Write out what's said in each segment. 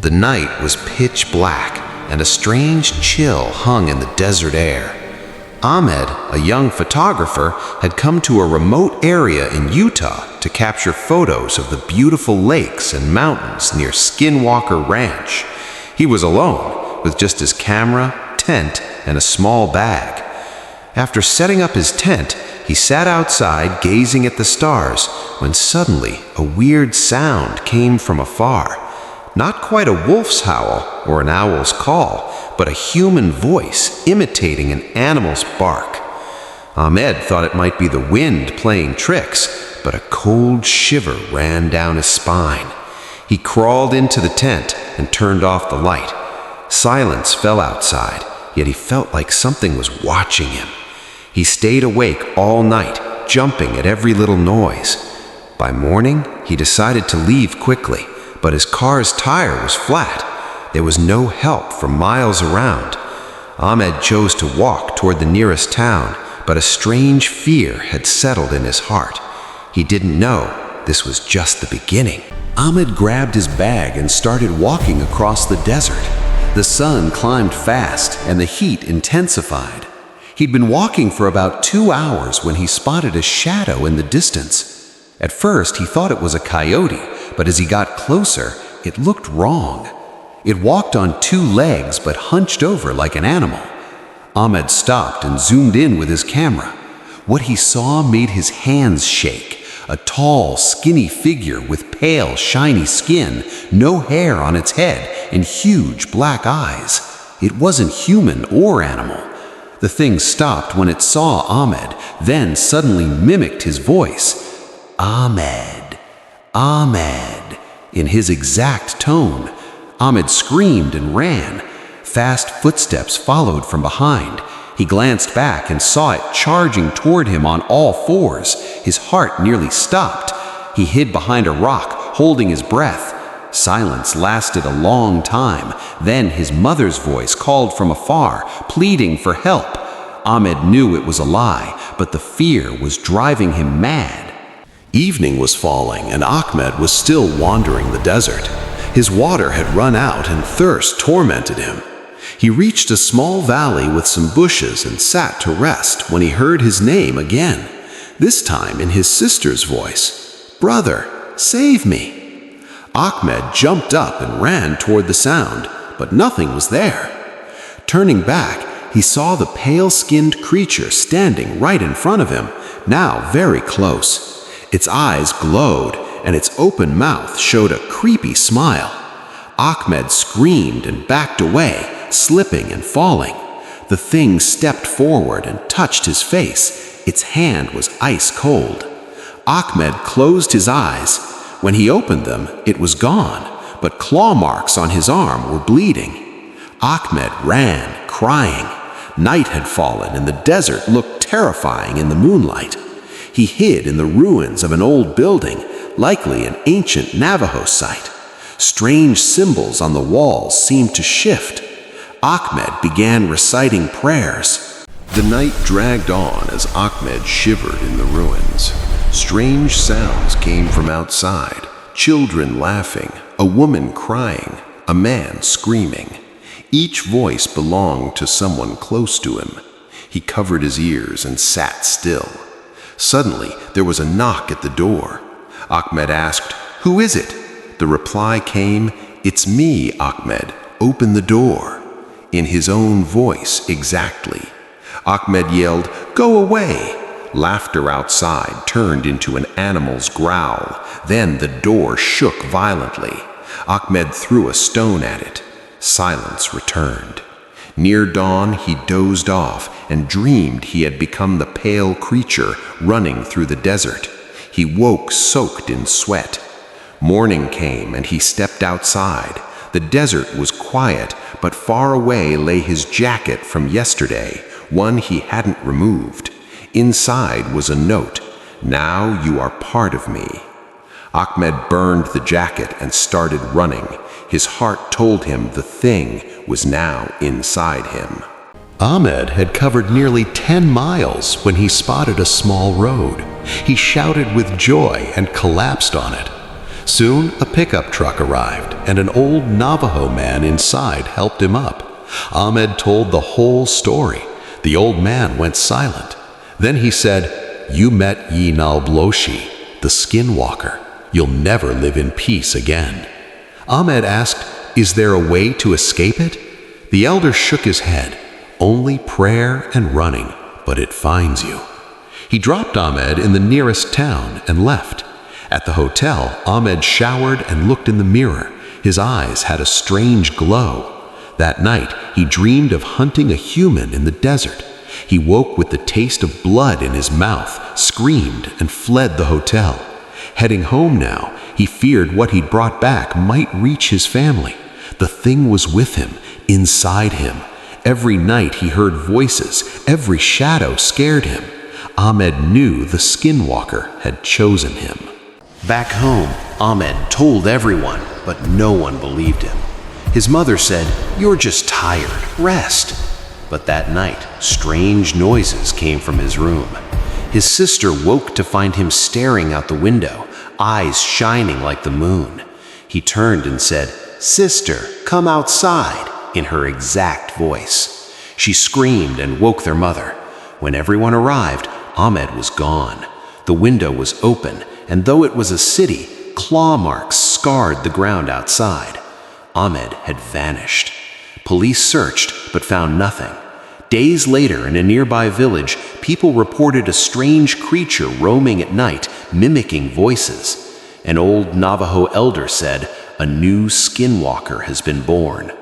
The night was pitch black, and a strange chill hung in the desert air. Ahmed, a young photographer, had come to a remote area in Utah to capture photos of the beautiful lakes and mountains near Skinwalker Ranch. He was alone, with just his camera, tent, and a small bag. After setting up his tent, he sat outside gazing at the stars when suddenly a weird sound came from afar. Not quite a wolf's howl or an owl's call, but a human voice imitating an animal's bark. Ahmed thought it might be the wind playing tricks, but a cold shiver ran down his spine. He crawled into the tent and turned off the light. Silence fell outside, yet he felt like something was watching him. He stayed awake all night, jumping at every little noise. By morning, he decided to leave quickly, but his car's tire was flat. There was no help for miles around. Ahmed chose to walk toward the nearest town, but a strange fear had settled in his heart. He didn't know this was just the beginning. Ahmed grabbed his bag and started walking across the desert. The sun climbed fast and the heat intensified. He'd been walking for about 2 hours when he spotted a shadow in the distance. At first, he thought it was a coyote, but as he got closer, it looked wrong. It walked on 2 legs but hunched over like an animal. Ahmed stopped and zoomed in with his camera. What he saw made his hands shake. A tall, skinny figure with pale, shiny skin, no hair on its head, and huge black eyes. It wasn't human or animal. The thing stopped when it saw Ahmed, then suddenly mimicked his voice. Ahmed, Ahmed, in his exact tone. Ahmed screamed and ran. Fast footsteps followed from behind. He glanced back and saw it charging toward him on all fours. His heart nearly stopped. He hid behind a rock, holding his breath. Silence lasted a long time. Then his mother's voice called from afar, pleading for help. Ahmed knew it was a lie, but the fear was driving him mad. Evening was falling, and Ahmed was still wandering the desert. His water had run out, and thirst tormented him. He reached a small valley with some bushes and sat to rest when he heard his name again, this time in his sister's voice. "Brother, save me." Ahmed jumped up and ran toward the sound, but nothing was there. Turning back, he saw the pale-skinned creature standing right in front of him, now very close. Its eyes glowed, and its open mouth showed a creepy smile. Ahmed screamed and backed away, slipping and falling. The thing stepped forward and touched his face. Its hand was ice cold. Ahmed closed his eyes. When he opened them, it was gone, but claw marks on his arm were bleeding. Ahmed ran, crying. Night had fallen, and the desert looked terrifying in the moonlight. He hid in the ruins of an old building, likely an ancient Navajo site. Strange symbols on the walls seemed to shift. Ahmed began reciting prayers. The night dragged on as Ahmed shivered in the ruins. Strange sounds came from outside, children laughing, a woman crying, a man screaming. Each voice belonged to someone close to him. He covered his ears and sat still. Suddenly, there was a knock at the door. Ahmed asked, "Who is it?" The reply came, "It's me, Ahmed. Open the door." In his own voice exactly. Ahmed yelled, "Go away!" Laughter outside turned into an animal's growl. Then the door shook violently. Ahmed threw a stone at it. Silence returned. Near dawn, he dozed off and dreamed he had become the pale creature running through the desert. He woke soaked in sweat. Morning came and he stepped outside. The desert was quiet, but far away lay his jacket from yesterday, one he hadn't removed. Inside was a note, "Now you are part of me." Ahmed burned the jacket and started running. His heart told him the thing was now inside him. Ahmed had covered nearly 10 miles when he spotted a small road. He shouted with joy and collapsed on it. Soon, a pickup truck arrived, and an old Navajo man inside helped him up. Ahmed told the whole story. The old man went silent. Then he said, "You met ye naaldlooshii, the skinwalker. You'll never live in peace again." Ahmed asked, "Is there a way to escape it?" The elder shook his head. "Only prayer and running, but it finds you." He dropped Ahmed in the nearest town and left. At the hotel, Ahmed showered and looked in the mirror. His eyes had a strange glow. That night, he dreamed of hunting a human in the desert. He woke with the taste of blood in his mouth, screamed, and fled the hotel. Heading home now, he feared what he'd brought back might reach his family. The thing was with him, inside him. Every night he heard voices, every shadow scared him. Ahmed knew the skinwalker had chosen him. Back home, Ahmed told everyone, but no one believed him. His mother said, "You're just tired, rest." But that night, strange noises came from his room. His sister woke to find him staring out the window, eyes shining like the moon. He turned and said, "Sister, come outside," in her exact voice. She screamed and woke their mother. When everyone arrived, Ahmed was gone. The window was open, and though it was a city, claw marks scarred the ground outside. Ahmed had vanished. Police searched, but found nothing. Days later, in a nearby village, people reported a strange creature roaming at night, mimicking voices. An old Navajo elder said, "A new skinwalker has been born."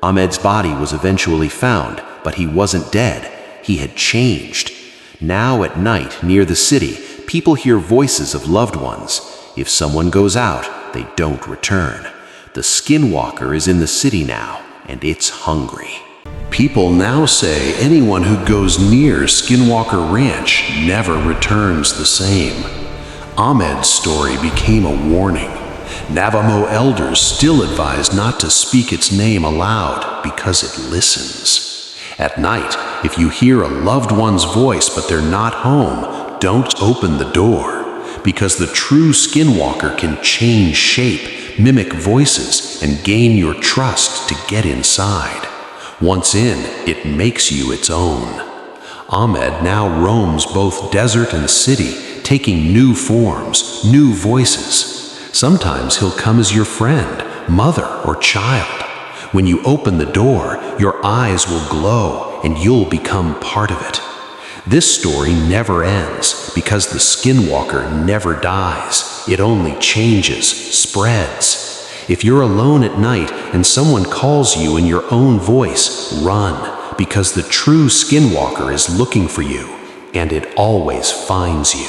Ahmed's body was eventually found, but he wasn't dead. He had changed. Now at night, near the city, people hear voices of loved ones. If someone goes out, they don't return. The skinwalker is in the city now, and it's hungry. People now say anyone who goes near Skinwalker Ranch never returns the same. Ahmed's story became a warning. Navajo elders still advise not to speak its name aloud because it listens. At night, if you hear a loved one's voice but they're not home, don't open the door, because the true skinwalker can change shape, mimic voices, and gain your trust to get inside. Once in, it makes you its own. Ahmed now roams both desert and city, taking new forms, new voices. Sometimes he'll come as your friend, mother, or child. When you open the door, your eyes will glow and you'll become part of it. This story never ends because the skinwalker never dies. It only changes, spreads. If you're alone at night and someone calls you in your own voice, run, because the true skinwalker is looking for you, and it always finds you.